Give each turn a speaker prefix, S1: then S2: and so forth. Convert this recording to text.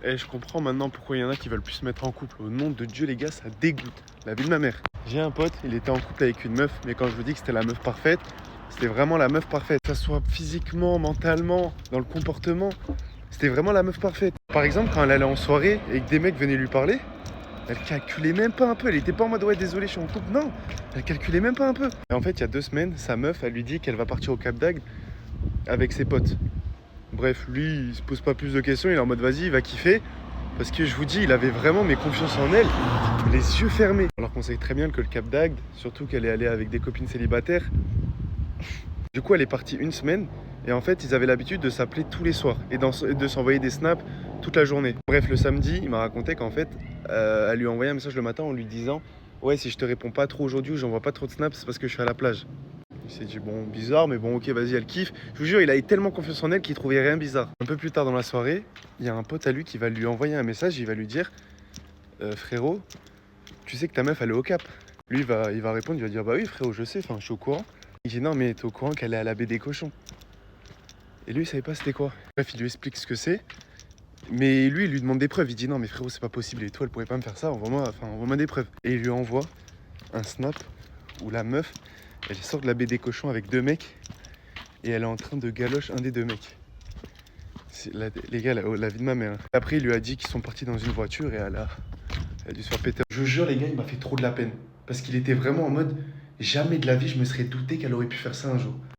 S1: Et je comprends maintenant pourquoi il y en a qui veulent plus se mettre en couple. Au nom de Dieu, les gars, ça dégoûte. La vie de ma mère. J'ai un pote, il était en couple avec une meuf, mais quand je vous dis que c'était la meuf parfaite, c'était vraiment la meuf parfaite. Que ça soit physiquement, mentalement, dans le comportement, c'était vraiment la meuf parfaite. Par exemple, quand elle allait en soirée et que des mecs venaient lui parler, elle calculait même pas un peu. Elle était pas en mode ouais, désolé, je suis en couple. Non, elle calculait même pas un peu. Et en fait, il y a 2 semaines, sa meuf, elle lui dit qu'elle va partir au Cap d'Agde avec ses potes. Bref, lui, il se pose pas plus de questions, il est en mode vas-y, il va kiffer. Parce que je vous dis, il avait vraiment mes confiance en elle, les yeux fermés. Alors qu'on sait très bien que le Cap d'Agde, surtout qu'elle est allée avec des copines célibataires. Du coup, elle est partie 1 semaine. Et en fait, ils avaient l'habitude de s'appeler tous les soirs et de s'envoyer des snaps toute la journée. Bref, le samedi, il m'a raconté qu'en fait, elle lui a envoyé un message le matin en lui disant ouais, si je te réponds pas trop aujourd'hui ou j'envoie pas trop de snaps, c'est parce que je suis à la plage. Il s'est dit bon, bizarre, mais bon, ok, vas-y, elle kiffe. Je vous jure, il avait tellement confiance en elle qu'il trouvait rien bizarre. Un peu plus tard dans la soirée, il y a un pote à lui qui va lui envoyer un message, il va lui dire frérot, tu sais que ta meuf elle est au Cap. Lui il va répondre, il va dire bah oui frérot, je sais, enfin je suis au courant. Il dit non mais t'es au courant qu'elle est à la baie des cochons. Et lui il savait pas c'était quoi. Bref, il lui explique ce que c'est. Mais lui il lui demande des preuves, il dit non mais frérot c'est pas possible et toi elle pourrait pas me faire ça, envoie-moi des preuves. Et il lui envoie un snap où la meuf elle sort de la baie des cochons avec 2 mecs et elle est en train de galoche un des 2 mecs. Les gars, la vie de ma mère. Après, il lui a dit qu'ils sont partis dans une voiture et elle a dû se faire péter. Je vous jure, les gars, il m'a fait trop de la peine. Parce qu'il était vraiment en mode jamais de la vie, je me serais douté qu'elle aurait pu faire ça un jour.